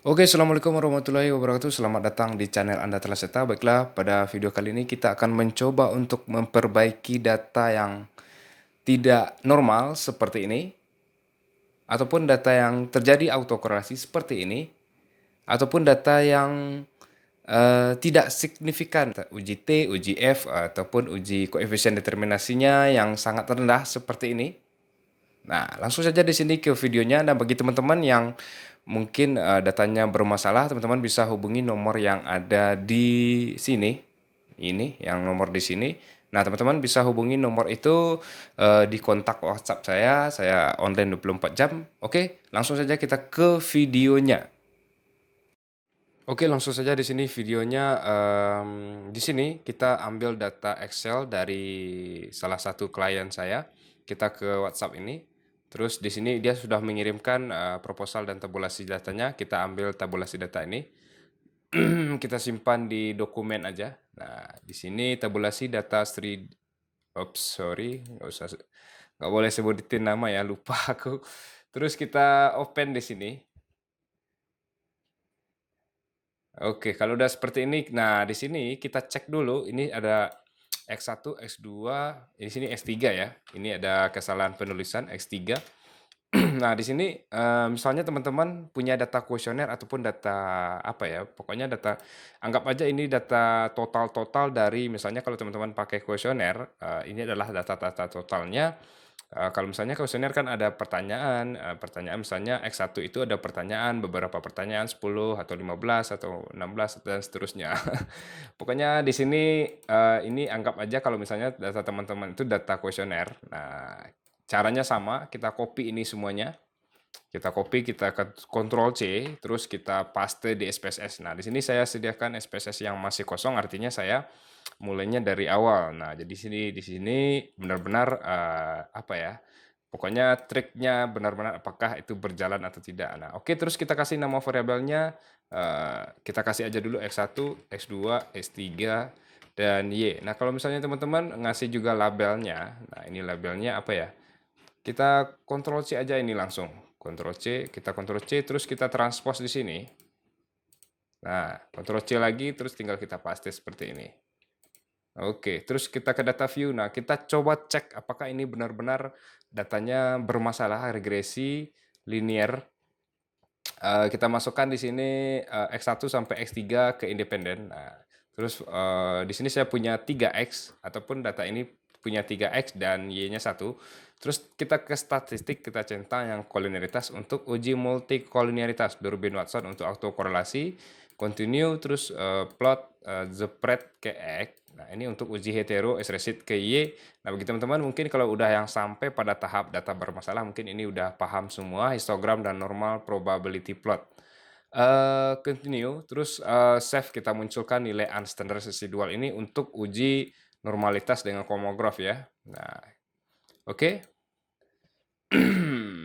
Oke, Assalamualaikum warahmatullahi wabarakatuh. Selamat datang di channel Anda Telah Seta. Baiklah, pada video kali ini kita akan mencoba untuk memperbaiki data yang tidak normal seperti ini, ataupun data yang terjadi autokorelasi seperti ini, ataupun data yang tidak signifikan, uji T, uji F, ataupun uji koefisien determinasinya yang sangat rendah seperti ini. Nah, langsung saja di sini ke videonya. Dan bagi teman-teman yang mungkin datanya bermasalah, teman-teman bisa hubungi nomor yang ada di sini. Ini yang nomor di sini. Nah, teman-teman bisa hubungi nomor itu di kontak WhatsApp saya online 24 jam. Oke, langsung saja kita ke videonya. Oke, langsung saja di sini videonya. Di sini kita ambil data Excel dari salah satu klien saya. Kita ke WhatsApp ini. Terus di sini dia sudah mengirimkan proposal dan tabulasi datanya. Kita ambil tabulasi data ini. Kita simpan di dokumen aja. Nah, di sini tabulasi data Sri. Oops, sorry, nggak boleh sebutin nama ya, lupa aku. Terus kita open di sini. Oke, kalau udah seperti ini, nah di sini kita cek dulu. Ini ada X1, X2, di sini X3 ya. Ini ada kesalahan penulisan X3. Nah, di sini misalnya teman-teman punya data kuesioner ataupun data apa ya, pokoknya data, anggap aja ini data total-total dari, misalnya kalau teman-teman pakai kuesioner, ini adalah data-data totalnya. Kalau misalnya kuesioner kan ada pertanyaan, pertanyaan misalnya X1 itu ada pertanyaan, beberapa pertanyaan 10 atau 15 atau 16 dan seterusnya. Pokoknya di sini ini anggap aja kalau misalnya data teman-teman itu data kuesioner. Nah, caranya sama, kita copy ini semuanya. Kita copy, kita Ctrl C, terus kita paste di SPSS. Nah, di sini saya sediakan SPSS yang masih kosong, artinya saya mulainya dari awal. Nah, jadi di sini benar-benar apa ya? Pokoknya triknya benar-benar apakah itu berjalan atau tidak. Nah, oke, terus kita kasih nama variabelnya. Kita kasih aja dulu X1, X2, X3, dan Y. Nah, kalau misalnya teman-teman ngasih juga labelnya, nah ini labelnya apa ya? Kita Ctrl C aja ini langsung. Ctrl C, kita Ctrl C, terus kita transpose di sini. Nah, Ctrl C lagi, terus tinggal kita paste seperti ini. Oke, terus kita ke data view. Nah, kita coba cek apakah ini benar-benar datanya bermasalah, regresi, linear. Kita masukkan di sini X1 sampai X3 ke independen. Nah, terus di sini saya punya 3X, ataupun data ini punya 3X dan Y-nya 1. Terus kita ke statistik, kita centang yang koliniaritas untuk uji multikoliniaritas, Durbin Watson untuk autokorelasi, continue, terus plot the spread ke X. Nah, ini untuk uji hetero S-resid ke Y. Nah, bagi teman-teman mungkin kalau udah yang sampai pada tahap data bermasalah, mungkin ini udah paham semua histogram dan normal probability plot. Continue, terus save, kita munculkan nilai unstandard residual ini untuk uji normalitas dengan komograf ya. Nah, oke.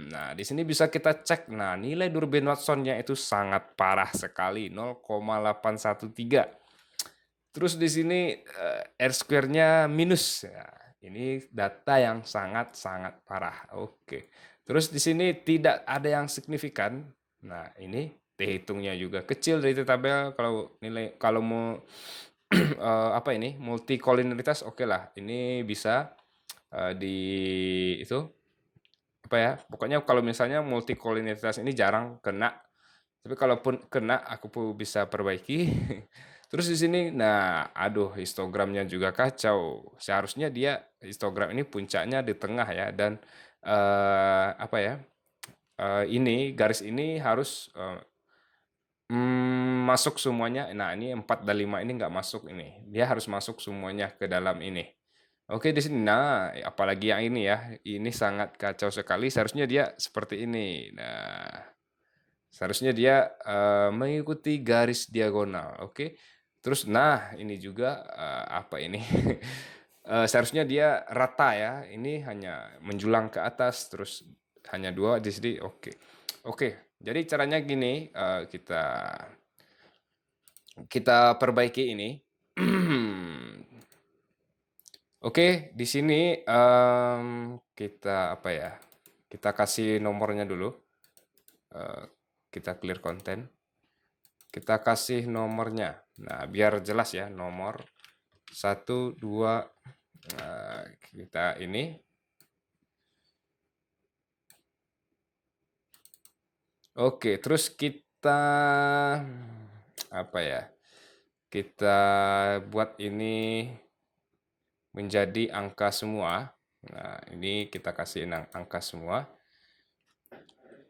Nah, di sini bisa kita cek. Nah, nilai Durbin Watsonnya itu sangat parah sekali, 0,813. Terus di sini R square-nya minus. Ya, ini data yang sangat-sangat parah. Oke. Terus di sini tidak ada yang signifikan. Nah, ini T hitungnya juga kecil dari tabel. Kalau nilai, kalau mau apa ini multikolinialitas, oke lah. Ini bisa di itu apa ya? Pokoknya kalau misalnya multikolinialitas ini jarang kena. Tapi kalaupun kena, aku pun bisa perbaiki. Terus di sini, nah, aduh, histogramnya juga kacau. Seharusnya dia histogram ini puncaknya di tengah ya, dan apa ya? Ini garis ini harus masuk semuanya. Nah, ini 4 dan 5 ini nggak masuk ini. Dia harus masuk semuanya ke dalam ini. Oke, di sini. Nah, apalagi yang ini ya. Ini sangat kacau sekali. Seharusnya dia seperti ini. Nah, seharusnya dia mengikuti garis diagonal. Oke. Terus nah, ini juga apa ini? Seharusnya dia rata ya. Ini hanya menjulang ke atas, terus hanya 2 di sini. Oke. Oke. Jadi caranya gini, kita perbaiki ini. Oke, di sini kita apa ya? Kita kasih nomornya dulu. Kita clear konten. kita kasih nomornya. Nah, biar jelas ya, nomor 1, 2, kita ini. Oke, terus kita apa ya? Kita buat ini menjadi angka semua. Nah, ini kita kasih angka semua.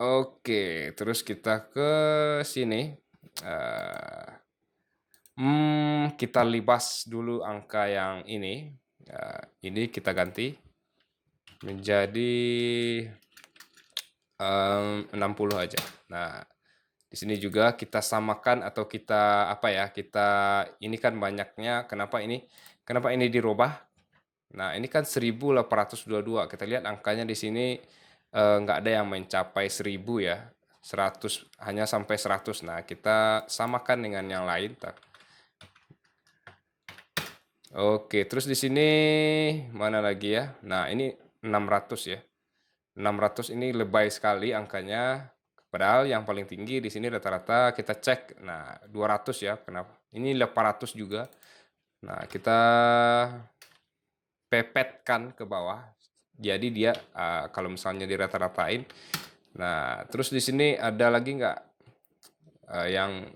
Oke, terus kita ke sini. Kita libas dulu angka yang ini. Ini kita ganti menjadi 60 aja. Nah, di sini juga kita samakan atau kita apa ya? Ini kan banyaknya. Kenapa ini? Kenapa ini dirubah? Nah, ini kan 1822. Kita lihat angkanya di sini nggak ada yang mencapai 1000 ya. 100 hanya sampai 100. Nah, kita samakan dengan yang lain. Oke, terus di sini mana lagi ya? Nah, ini 600 ya. 600 ini lebay sekali angkanya. Padahal yang paling tinggi di sini rata-rata kita cek. Nah, 200 ya. Kenapa? Ini 800 juga. Nah, kita pepetkan ke bawah. Jadi dia kalau misalnya dirata-ratain. Nah, terus di sini ada lagi nggak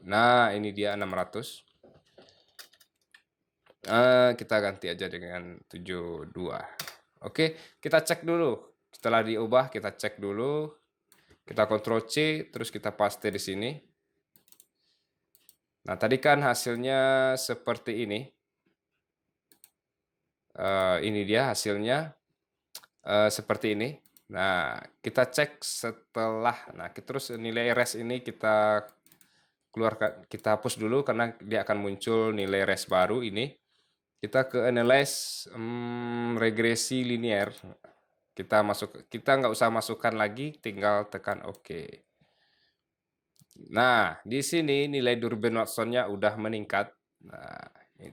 nah ini dia 600. Kita ganti aja dengan 72. Oke, kita cek dulu. Setelah diubah, kita cek dulu. Kita Ctrl C, terus kita paste di sini. Nah, tadi kan hasilnya seperti ini. Ini dia hasilnya seperti ini. Nah, kita cek setelah. Nah, terus nilai res ini kita keluarkan, kita hapus dulu karena dia akan muncul nilai res baru ini. Kita ke analyze regresi linear. Kita nggak usah masukkan lagi, tinggal tekan OK. Nah, di sini nilai Durbin Watson-nya udah meningkat. Nah,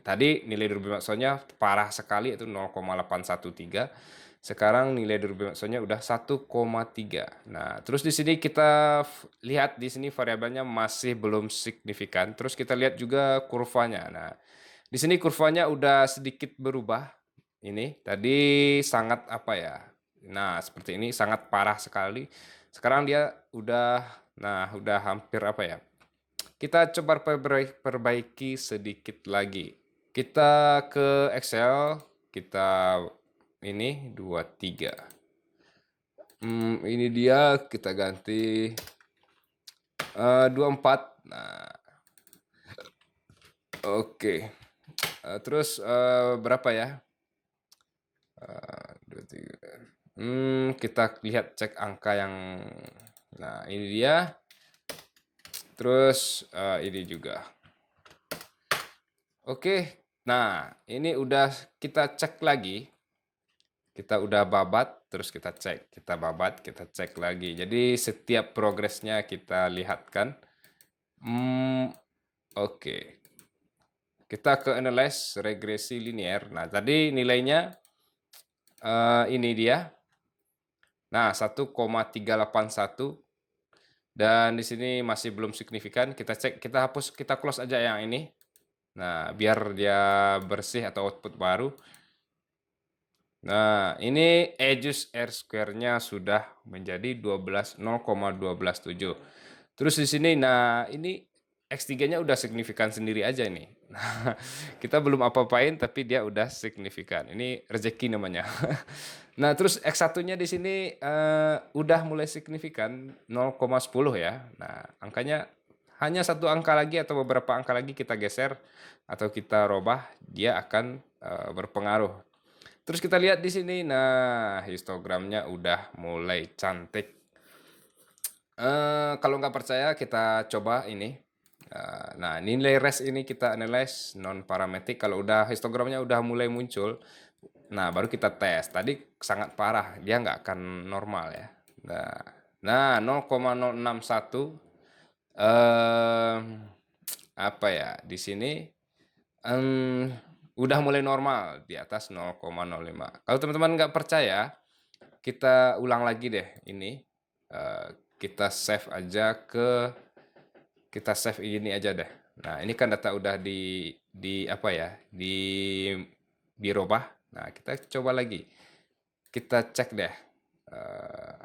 tadi nilai Durbin Watson-nya parah sekali, itu 0,813. Sekarang nilai Durbin Watson-nya udah 1,3. Nah, terus di sini kita lihat di sini variabelnya masih belum signifikan. Terus kita lihat juga kurvanya. Nah, di sini kurvanya udah sedikit berubah. Ini tadi sangat apa ya? Nah, seperti ini sangat parah sekali. Sekarang dia udah hampir apa ya? Kita coba perbaiki sedikit lagi. Kita ke Excel, kita ini 23. Ini dia, kita ganti 24. Nah, oke. Terus berapa ya? 23. Kita lihat cek angka yang. Nah, ini dia. Terus ini juga. Oke. Nah, ini udah kita cek lagi. Kita udah babat, terus kita cek. Kita babat, kita cek lagi. Jadi setiap progresnya kita lihat kan. Oke. Kita ke analyze regresi linear. Nah, tadi nilainya ini dia. Nah, 1,381. Dan di sini masih belum signifikan. Kita cek, kita hapus, kita close aja yang ini. Nah, biar dia bersih atau output baru. Nah, ini edges R square-nya sudah menjadi 0,127. Terus di sini, nah ini X3-nya udah signifikan sendiri aja ini. Nah, kita belum apa-apain tapi dia udah signifikan. Ini rezeki namanya. Nah, terus X1-nya di sini udah mulai signifikan 0,10 ya. Nah, angkanya hanya satu angka lagi atau beberapa angka lagi kita geser atau kita robah, dia akan berpengaruh. Terus kita lihat di sini, nah histogramnya udah mulai cantik. Kalau nggak percaya kita coba ini. Nah, nilai res ini kita analyze non parametrik. Kalau udah histogramnya udah mulai muncul, nah baru kita tes. Tadi sangat parah, dia nggak akan normal ya. Nah 0,061 apa ya di sini udah mulai normal di atas 0,05. Kalau teman-teman nggak percaya, kita ulang lagi deh ini. Kita save aja ke kita save ini aja deh. Nah, ini kan data udah apa ya, dirubah. Nah, kita coba lagi. Kita cek deh. Eh,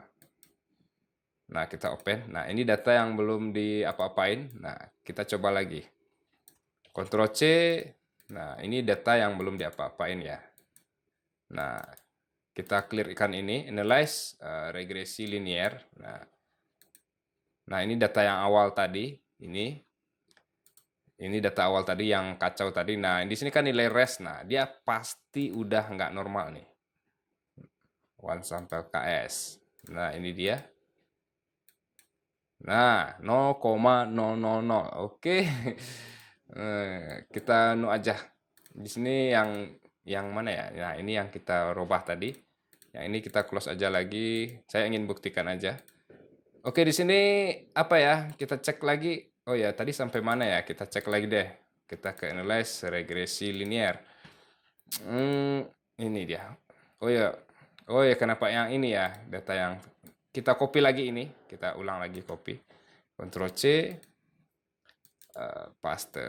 Nah, kita open. Nah, ini data yang belum di apa-apain. Nah, kita coba lagi. Ctrl C. Nah, ini data yang belum diapa-apain ya. Nah, kita clear ikan ini, analyze regresi linear. Nah, ini data yang awal tadi. Ini data awal tadi yang kacau tadi. Nah, di sini kan nilai res. Nah, dia pasti udah nggak normal nih. One sample KS. Nah, ini dia. Nah, 0,000. Oke. Kita aja. Di sini yang mana ya? Nah, ini yang kita robah tadi. Yang ini kita close aja lagi. Saya ingin buktikan aja. Oke, di sini apa ya? Kita cek lagi. Oh ya, tadi sampai mana ya? Kita cek lagi deh. Kita ke analyze regresi linear. Ini dia. Oh ya. Oh ya, kenapa yang ini ya? Data yang kita copy lagi ini. Kita ulang lagi copy. Ctrl C. Paste.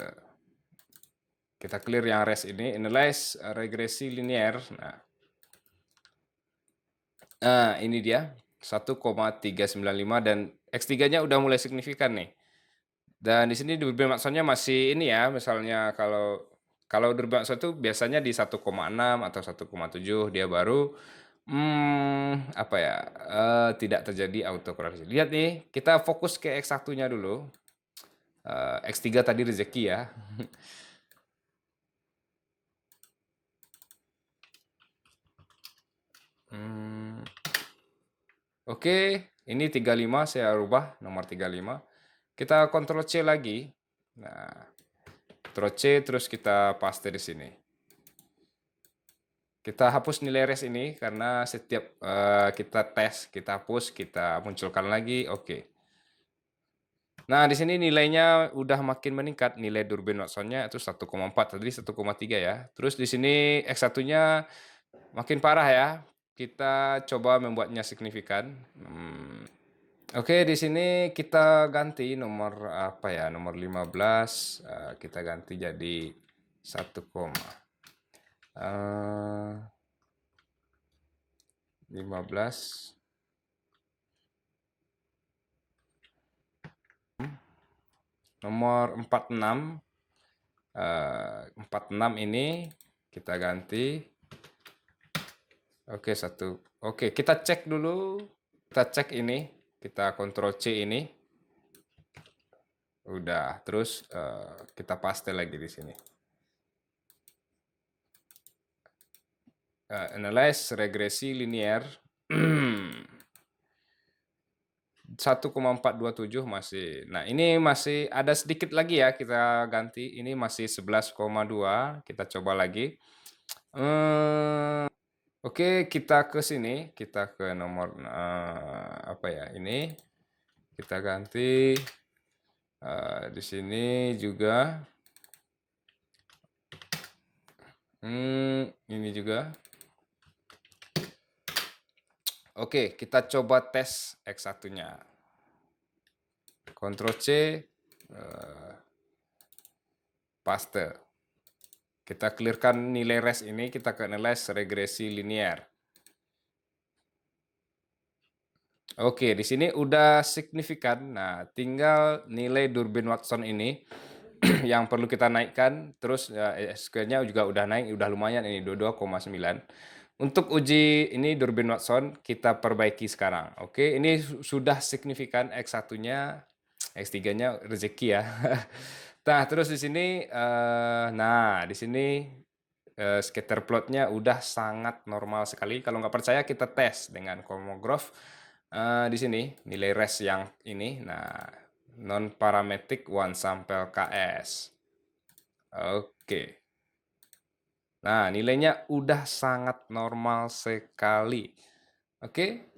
Kita clear yang res ini. Analyze regresi linear. Nah, ini dia. 1,395 dan X3-nya udah mulai signifikan nih. Dan di sini Durban Watson-nya masih ini ya, misalnya kalau Durban Watson itu biasanya di 1,6 atau 1,7 dia baru apa ya? Tidak terjadi autokorelasi. Lihat nih, kita fokus ke X1-nya dulu. X3 tadi rezeki ya. Oke, ini 35 saya rubah nomor 35. Kita Ctrl C lagi. Nah, Ctrl C terus kita paste di sini. Kita hapus nilai res ini karena setiap kita tes, kita hapus, kita munculkan lagi. Oke. Nah, di sini nilainya udah makin meningkat. Nilai Durbin Watson-nya itu 1,4, tadi 1,3 ya. Terus di sini X1-nya makin parah ya. Kita coba membuatnya signifikan. Oke, di sini kita ganti nomor apa ya? Nomor 15 kita ganti jadi 1, 15. Nomor 46. 46 ini kita ganti. Oke, 1. Oke, kita cek dulu. Kita cek ini. Kita Ctrl C ini. Udah, terus kita paste lagi di sini. Analyze regresi linear. 1,427 masih. Nah, ini masih ada sedikit lagi ya kita ganti. Ini masih 11,2. Kita coba lagi. Oke, kita ke sini. Kita ke nomor apa ya? Ini kita ganti di sini juga. Ini juga. Oke, kita coba tes X1-nya. Ctrl C, paste. Kita clearkan nilai res ini, kita ke analyze regresi linear. Oke, di sini udah signifikan. Nah, tinggal nilai Durbin Watson ini yang perlu kita naikkan. Terus SQ-nya juga udah naik, udah lumayan ini 22,9. Untuk uji ini Durbin Watson kita perbaiki sekarang. Oke, ini sudah signifikan X1-nya, X3-nya rezeki ya. Nah, terus di sini di sini scatter plotnya udah sangat normal sekali. Kalau nggak percaya kita tes dengan Cosmograph. Di sini nilai res yang ini. Nah, non parametric one sample KS. Oke. Nah, nilainya udah sangat normal sekali. Oke.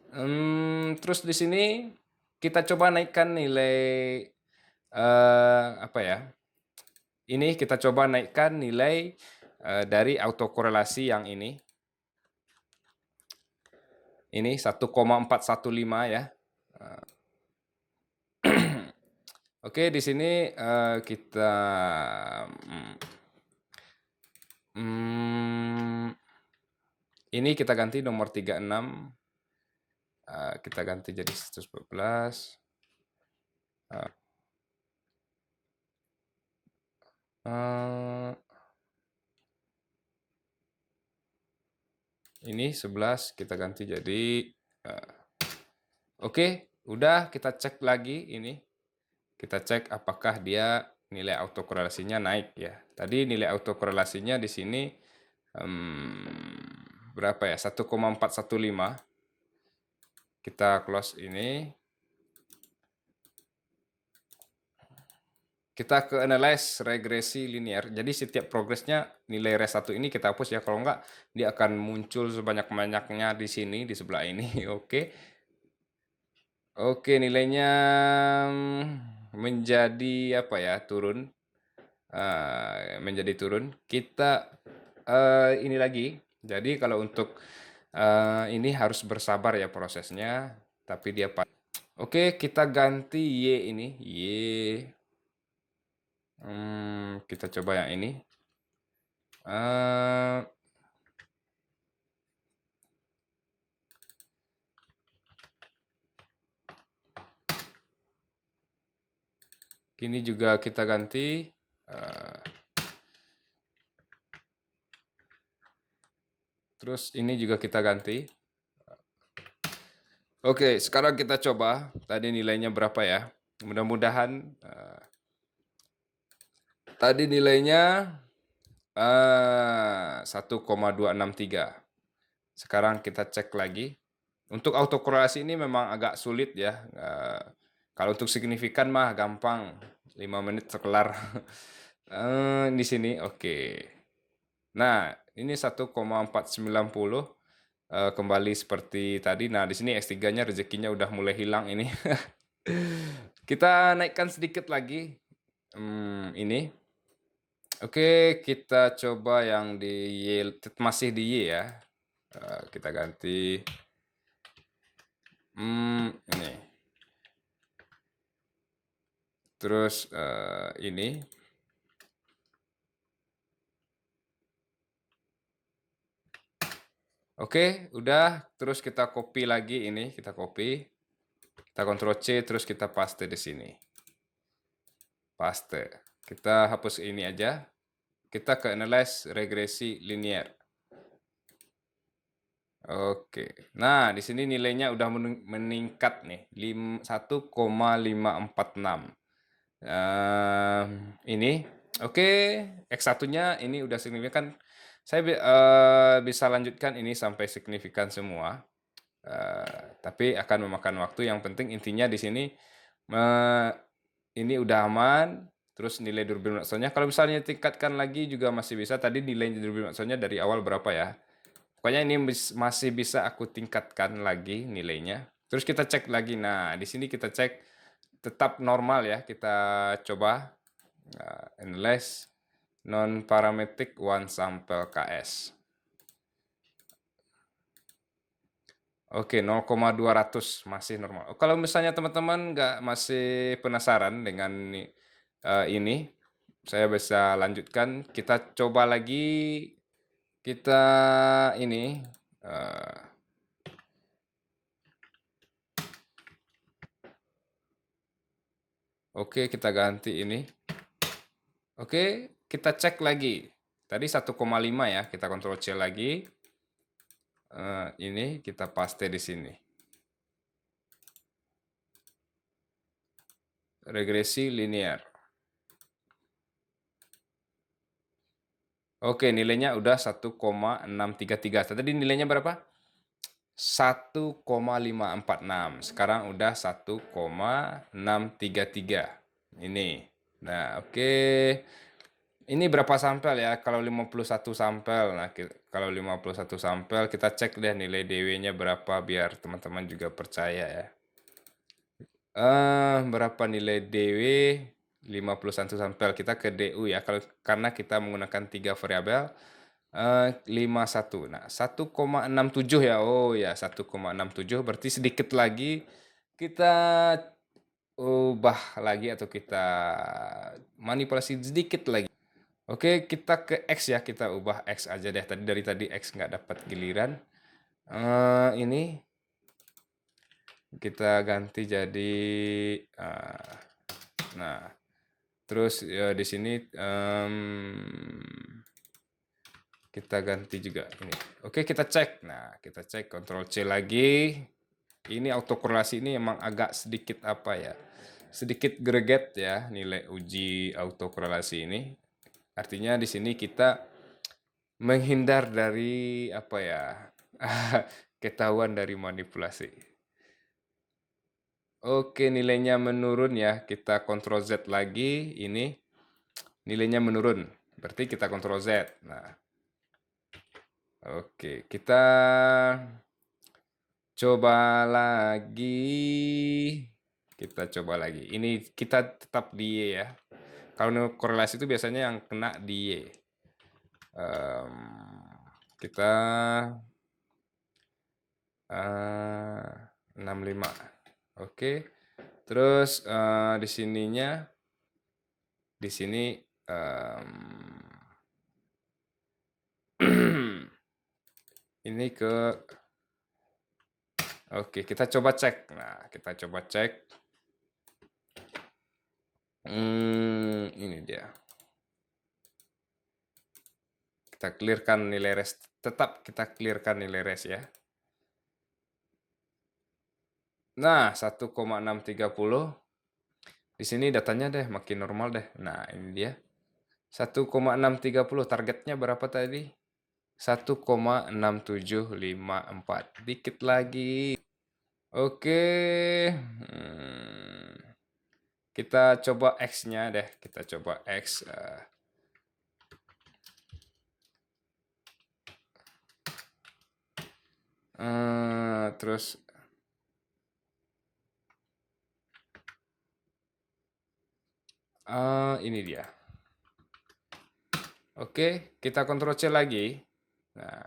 Terus di sini kita coba naikkan nilai apa ya? Ini kita coba naikkan nilai dari autokorelasi yang ini. Ini 1,415 ya. Oke, di sini kita ini kita ganti nomor 36, kita ganti jadi 114. Ini 11 kita ganti jadi oke, udah kita cek lagi ini. Kita cek apakah dia nilai autokorelasinya naik ya. Tadi nilai autokorelasinya di sini berapa ya? 1,415. Kita close ini. Kita ke analyze regresi linear. Jadi setiap progresnya nilai res 1 ini kita hapus ya. Kalau enggak dia akan muncul sebanyak-banyaknya di sini di sebelah ini. Oke. Oke, nilainya menjadi apa ya? Turun. Menjadi turun. Kita ini lagi. Jadi kalau untuk ini harus bersabar ya prosesnya. Tapi dia oke, kita ganti Y ini. Y. Kita coba yang ini. Ini juga kita ganti. Terus ini juga kita ganti. Oke, sekarang kita coba. Tadi nilainya berapa ya? Mudah-mudahan tadi nilainya 1,263. Sekarang kita cek lagi. Untuk autokorelasi ini memang agak sulit ya. Kalau untuk signifikan mah gampang. 5 menit sekelar. Di sini oke. Nah, ini 1,490 kembali seperti tadi. Nah, di sini X3-nya rezekinya udah mulai hilang ini. Kita naikkan sedikit lagi. Ini. Oke, kita coba yang di Y, masih di Y ya. Kita ganti. Ini. Terus ini. Oke, udah. Terus kita copy lagi ini, kita copy. Kita Ctrl C, terus kita paste di sini. Paste. Kita hapus ini aja. Kita ke analyze regresi linear. Oke. Nah, di sini nilainya udah meningkat nih, 1,546. Ini. Oke, X1-nya ini udah signifikan. Saya bisa lanjutkan ini sampai signifikan semua. Tapi akan memakan waktu. Yang penting intinya di sini ini udah aman. Terus nilai Durbin Watsonnya kalau misalnya tingkatkan lagi juga masih bisa. Tadi nilai Durbin Watsonnya dari awal berapa ya? Pokoknya ini masih bisa aku tingkatkan lagi nilainya. Terus kita cek lagi. Nah, di sini kita cek tetap normal ya. Kita coba analyze non-parametric one sample KS. Oke, 0,200 masih normal. Kalau misalnya teman-teman masih penasaran dengan ini, saya bisa lanjutkan. Kita coba lagi. Kita ini. Oke, kita ganti ini. Oke, kita cek lagi. Tadi 1,5 ya. Kita Ctrl C lagi. Ini kita paste di sini. Regresi linear. Oke, nilainya udah 1,633. Tadi nilainya berapa? 1,546. Sekarang udah 1,633. Ini. Nah, oke. Ini berapa sampel ya? Kalau 51 sampel. Nah, kalau 51 sampel kita cek deh nilai DW-nya berapa biar teman-teman juga percaya ya. Berapa nilai DW? 51 sampel. Kita ke DU ya. Karena kita menggunakan 3 variabel. 51. Nah, 1,67 ya. Oh ya, 1,67 berarti sedikit lagi kita ubah lagi atau kita manipulasi sedikit lagi. Oke, kita ke X ya, kita ubah X aja deh. Dari tadi X nggak dapat giliran. Ini kita ganti jadi nah, terus ya di sini kita ganti juga ini. Oke, kita cek. Nah, kita cek Ctrl C lagi. Ini autokorelasi ini emang agak sedikit apa ya? Sedikit greget ya nilai uji autokorelasi ini. Artinya di sini kita menghindar dari apa ya? Ketahuan dari manipulasi. Oke, nilainya menurun ya. Kita Ctrl Z lagi, ini nilainya menurun. Berarti kita Ctrl Z. Nah, oke, kita coba lagi. Kita coba lagi. Ini kita tetap di Y ya. Kalau korelasi itu biasanya yang kena di Y. Kita 65. Oke. Terus di sininya di sini ini ke oke, kita coba cek. Nah, kita coba cek. Ini dia. Kita clearkan nilai res. Tetap kita clearkan nilai res ya. Nah, 1,630. Di sini datanya deh makin normal deh. Nah, ini dia. 1,630. Targetnya berapa tadi? 1,6754. Dikit lagi. Oke. Kita coba X-nya deh. Kita coba X. Terus ini dia. Oke, kita Ctrl C lagi. Nah,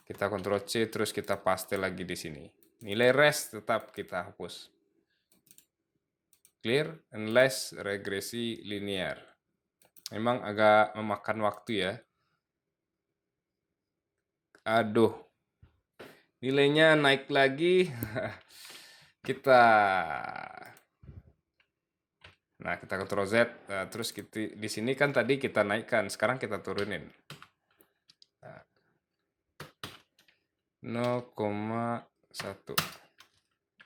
kita Ctrl C terus kita paste lagi di sini. Nilai res tetap kita hapus. Clear unless regresi linear. Memang agak memakan waktu ya. Aduh. Nilainya naik lagi. Kita Ctrl Z, terus di sini kan tadi kita naikkan, sekarang kita turunin. 0,1.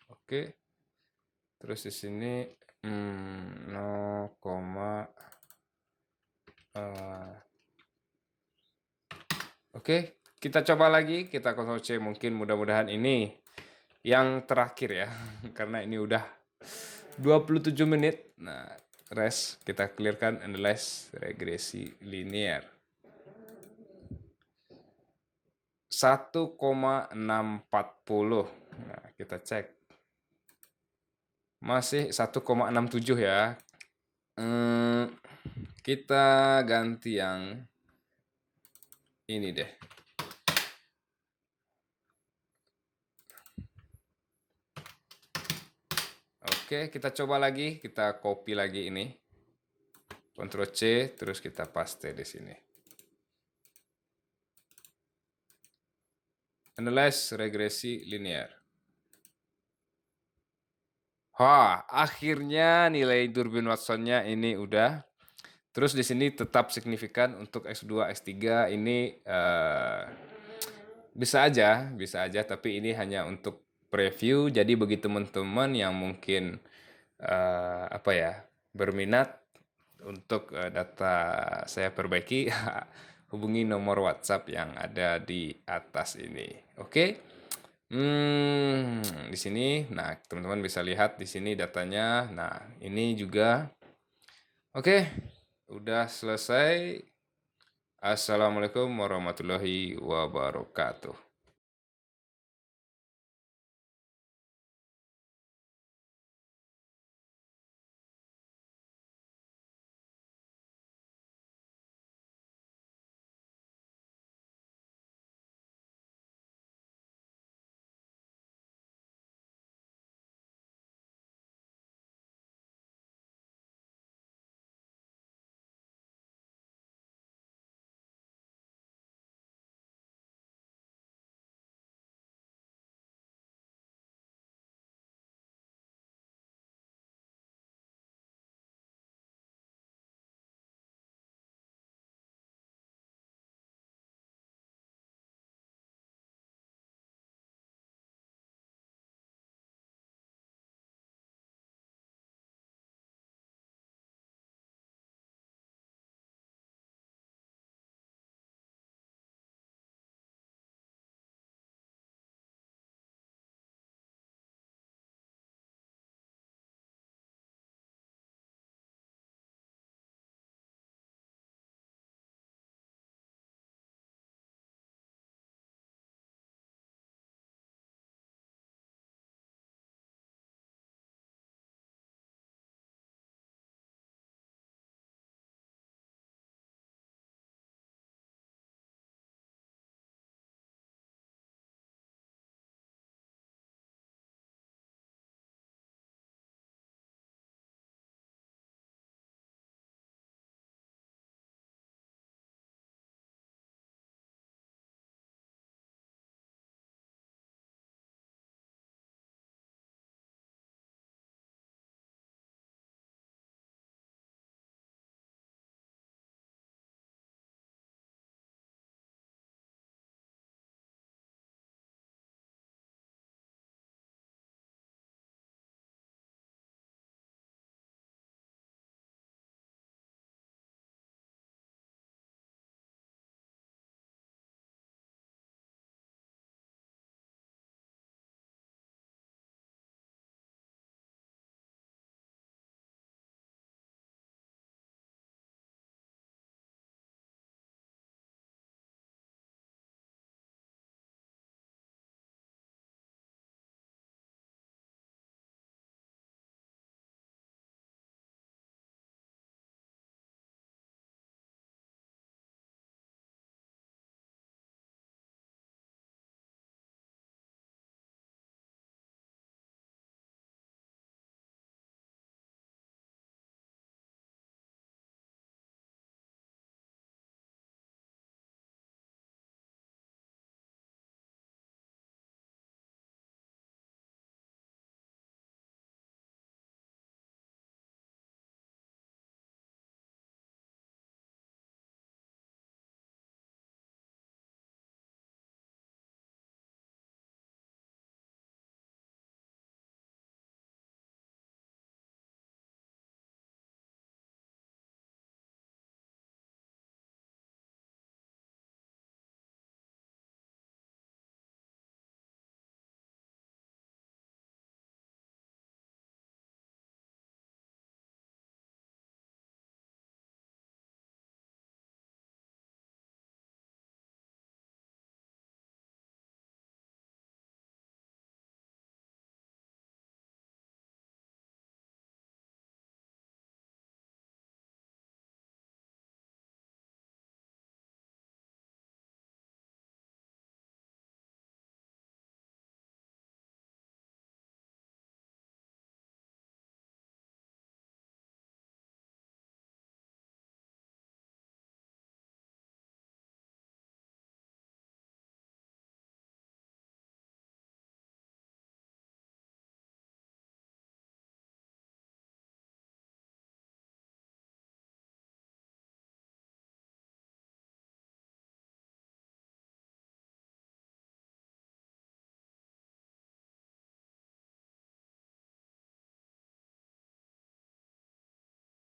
Oke. Terus di sini 0, oke, kita coba lagi, kita Ctrl C, mungkin mudah-mudahan ini yang terakhir ya, karena ini udah 27 menit. Nah, res kita clearkan analyze regresi linear. 1,640. Nah, kita cek. Masih 1,67 ya. Kita ganti yang ini deh. Oke, kita coba lagi, kita copy lagi ini. Ctrl C, terus kita paste di sini. Analyze regresi linear. Wah, akhirnya nilai Durbin Watson-nya ini udah. Terus di sini tetap signifikan untuk X2, X3 ini bisa aja, tapi ini hanya untuk preview. Jadi bagi teman-teman yang mungkin apa ya, berminat untuk data saya perbaiki, hubungi nomor WhatsApp yang ada di atas ini. Oke. Di sini, nah teman-teman bisa lihat di sini datanya. Nah ini juga, oke, udah selesai. Assalamualaikum warahmatullahi wabarakatuh.